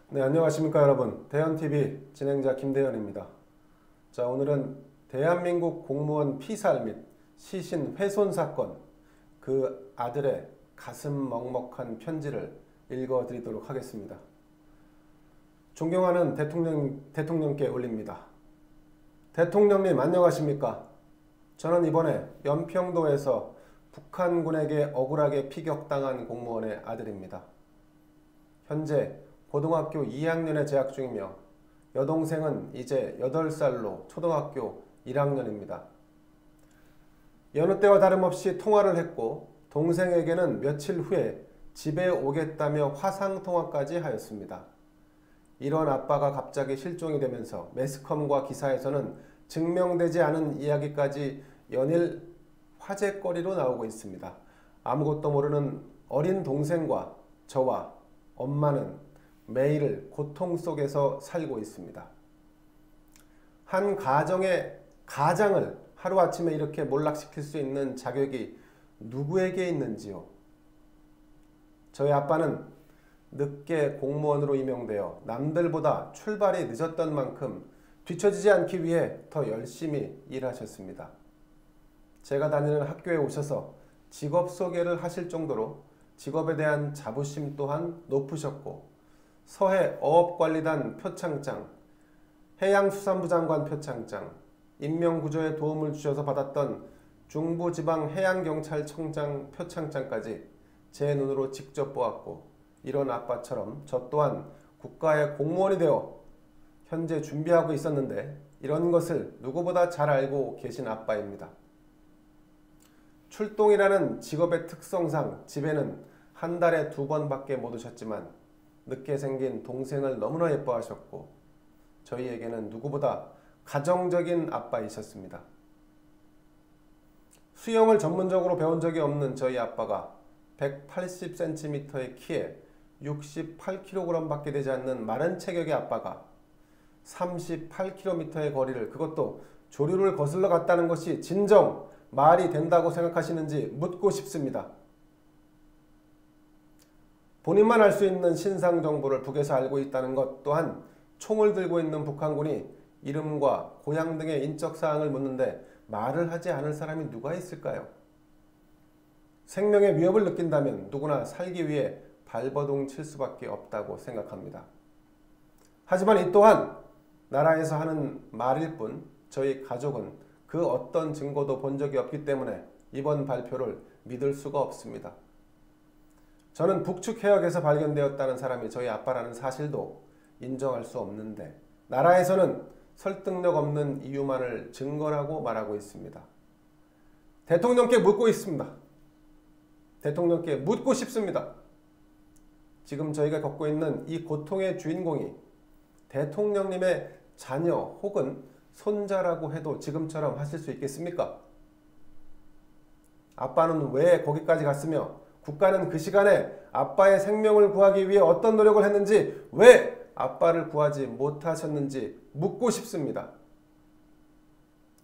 네, 안녕하십니까 여러분. 대현TV 진행자 김대현입니다. 자, 오늘은 대한민국 공무원 피살 및 시신 훼손 사건, 그 아들의 가슴 먹먹한 편지를 읽어드리도록 하겠습니다. 존경하는 대통령께 올립니다. 대통령님 안녕하십니까? 저는 이번에 연평도에서 북한군에게 억울하게 피격당한 공무원의 아들입니다. 현재 고등학교 2학년에 재학 중이며 여동생은 이제 8살로 초등학교 1학년입니다. 여느 때와 다름없이 통화를 했고 동생에게는 며칠 후에 집에 오겠다며 화상통화까지 하였습니다. 이런 아빠가 갑자기 실종이 되면서 매스컴과 기사에서는 증명되지 않은 이야기까지 연일 화제거리로 나오고 있습니다. 아무것도 모르는 어린 동생과 저와 엄마는 매일 고통 속에서 살고 있습니다. 한 가정의 가장을 하루아침에 이렇게 몰락시킬 수 있는 자격이 누구에게 있는지요? 저희 아빠는 늦게 공무원으로 임용되어 남들보다 출발이 늦었던 만큼 뒤처지지 않기 위해 더 열심히 일하셨습니다. 제가 다니는 학교에 오셔서 직업 소개를 하실 정도로 직업에 대한 자부심 또한 높으셨고 서해 어업관리단 표창장, 해양수산부 장관 표창장, 인명구조에 도움을 주셔서 받았던 중부지방해양경찰청장 표창장까지 제 눈으로 직접 보았고 이런 아빠처럼 저 또한 국가의 공무원이 되어 현재 준비하고 있었는데 이런 것을 누구보다 잘 알고 계신 아빠입니다. 출동이라는 직업의 특성상 집에는 한 달에 2번밖에 못 오셨지만 늦게 생긴 동생을 너무나 예뻐하셨고 저희에게는 누구보다 가정적인 아빠이셨습니다. 수영을 전문적으로 배운 적이 없는 저희 아빠가 180cm의 키에 68kg밖에 되지 않는 마른 체격의 아빠가 38km의 거리를, 그것도 조류를 거슬러 갔다는 것이 진정 말이 된다고 생각하시는지 묻고 싶습니다. 본인만 알 수 있는 신상 정보를 북에서 알고 있다는 것 또한 총을 들고 있는 북한군이 이름과 고향 등의 인적사항을 묻는데 말을 하지 않을 사람이 누가 있을까요? 생명의 위협을 느낀다면 누구나 살기 위해 발버둥 칠 수밖에 없다고 생각합니다. 하지만 이 또한 나라에서 하는 말일 뿐 저희 가족은 그 어떤 증거도 본 적이 없기 때문에 이번 발표를 믿을 수가 없습니다. 저는 북측 해역에서 발견되었다는 사람이 저희 아빠라는 사실도 인정할 수 없는데 나라에서는 설득력 없는 이유만을 증거라고 말하고 있습니다. 대통령께 묻고 있습니다. 대통령께 묻고 싶습니다. 지금 저희가 겪고 있는 이 고통의 주인공이 대통령님의 자녀 혹은 손자라고 해도 지금처럼 하실 수 있겠습니까? 아빠는 왜 거기까지 갔으며 국가는 그 시간에 아빠의 생명을 구하기 위해 어떤 노력을 했는지, 왜 아빠를 구하지 못하셨는지 묻고 싶습니다.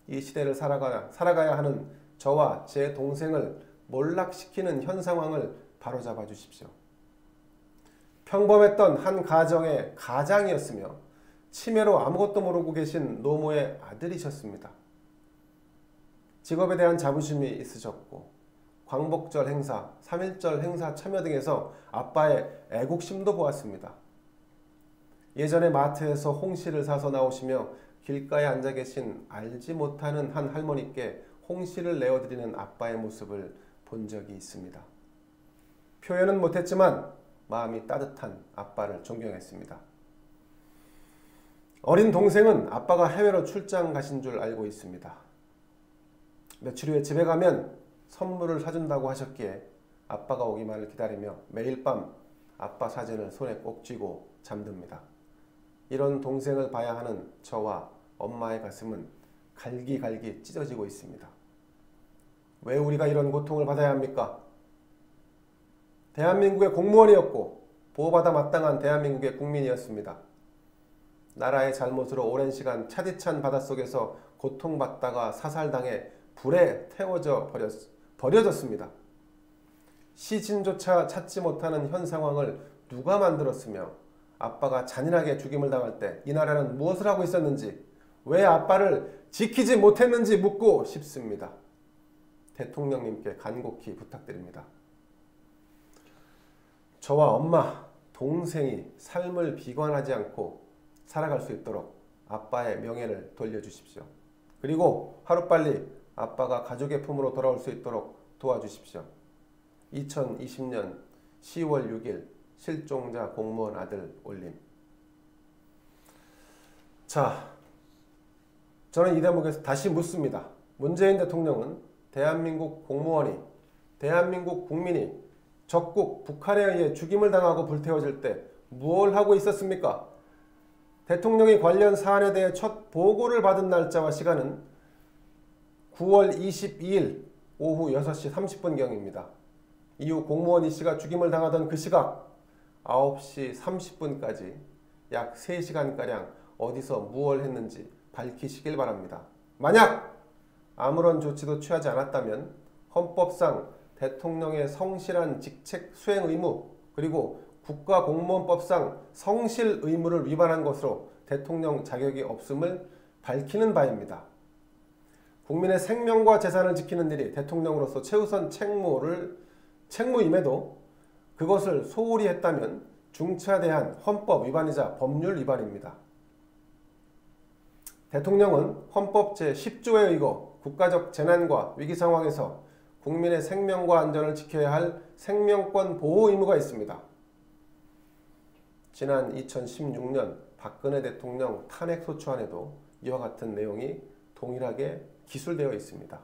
이 시대를 살아가야 하는 저와 제 동생을 몰락시키는 현 상황을 바로잡아 주십시오. 평범했던 한 가정의 가장이었으며 치매로 아무것도 모르고 계신 노모의 아들이셨습니다. 직업에 대한 자부심이 있으셨고 광복절 행사, 3.1절 행사 참여 등에서 아빠의 애국심도 보았습니다. 예전에 마트에서 홍시를 사서 나오시며 길가에 앉아 계신 알지 못하는 한 할머니께 홍시를 내어드리는 아빠의 모습을 본 적이 있습니다. 표현은 못했지만 마음이 따뜻한 아빠를 존경했습니다. 어린 동생은 아빠가 해외로 출장 가신 줄 알고 있습니다. 며칠 후에 집에 가면 선물을 사준다고 하셨기에 아빠가 오기만을 기다리며 매일 밤 아빠 사진을 손에 꼭 쥐고 잠듭니다. 이런 동생을 봐야 하는 저와 엄마의 가슴은 갈기갈기 찢어지고 있습니다. 왜 우리가 이런 고통을 받아야 합니까? 대한민국의 공무원이었고 보호받아 마땅한 대한민국의 국민이었습니다. 나라의 잘못으로 오랜 시간 차디찬 바닷속에서 고통받다가 사살당해 불에 태워져 버려졌습니다. 시신조차 찾지 못하는 현 상황을 누가 만들었으며 아빠가 잔인하게 죽임을 당할 때 이 나라는 무엇을 하고 있었는지, 왜 아빠를 지키지 못했는지 묻고 싶습니다. 대통령님께 간곡히 부탁드립니다. 저와 엄마, 동생이 삶을 비관하지 않고 살아갈 수 있도록 아빠의 명예를 돌려주십시오. 그리고 하루빨리 아빠가 가족의 품으로 돌아올 수 있도록 도와주십시오. 2020년 10월 6일 실종자 공무원 아들 올림. 자, 저는 이 대목에서 다시 묻습니다. 문재인 대통령은 대한민국 공무원이, 대한민국 국민이 적국 북한에 의해 죽임을 당하고 불태워질 때 무엇을 하고 있었습니까? 대통령이 관련 사안에 대해 첫 보고를 받은 날짜와 시간은 9월 22일 오후 6시 30분경입니다. 이후 공무원 이씨가 죽임을 당하던 그 시각 9시 30분까지 약 3시간가량 어디서 무엇을 했는지 밝히시길 바랍니다. 만약 아무런 조치도 취하지 않았다면 헌법상 대통령의 성실한 직책 수행 의무, 그리고 국가공무원법상 성실 의무를 위반한 것으로 대통령 자격이 없음을 밝히는 바입니다. 국민의 생명과 재산을 지키는 일이 대통령으로서 최우선 책무임에도 그것을 소홀히 했다면 중차대한 헌법 위반이자 법률 위반입니다. 대통령은 헌법 제10조에 의거 국가적 재난과 위기 상황에서 국민의 생명과 안전을 지켜야 할 생명권 보호 의무가 있습니다. 지난 2016년 박근혜 대통령 탄핵소추안에도 이와 같은 내용이 동일하게 기술되어 있습니다.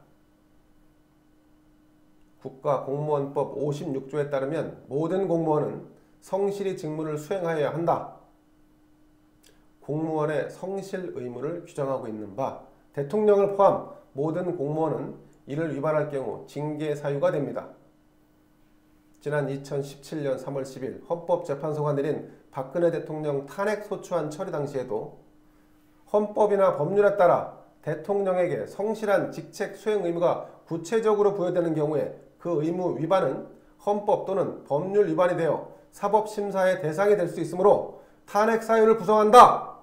국가공무원법 56조에 따르면 모든 공무원은 성실히 직무를 수행하여야 한다. 공무원의 성실 의무를 규정하고 있는 바 대통령을 포함 모든 공무원은 이를 위반할 경우 징계 사유가 됩니다. 지난 2017년 3월 10일 헌법재판소가 내린 박근혜 대통령 탄핵소추안 처리 당시에도 헌법이나 법률에 따라 대통령에게 성실한 직책 수행 의무가 구체적으로 부여되는 경우에 그 의무 위반은 헌법 또는 법률 위반이 되어 사법심사의 대상이 될 수 있으므로 탄핵 사유를 구성한다.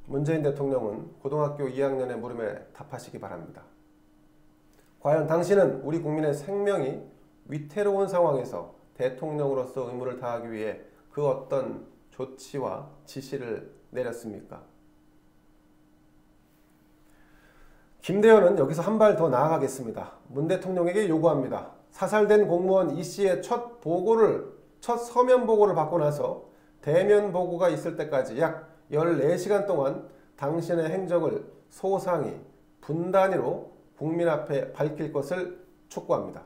문재인 대통령은 고등학교 2학년의 물음에 답하시기 바랍니다. 과연 당신은 우리 국민의 생명이 위태로운 상황에서 대통령으로서 의무를 다하기 위해 그 어떤 조치와 지시를 내렸습니까? 김대현은 여기서 한 발 더 나아가겠습니다. 문 대통령에게 요구합니다. 사살된 공무원 이 씨의 첫 서면 보고를 받고 나서 대면 보고가 있을 때까지 약 14시간 동안 당신의 행적을 소상히 분단위로 국민 앞에 밝힐 것을 촉구합니다.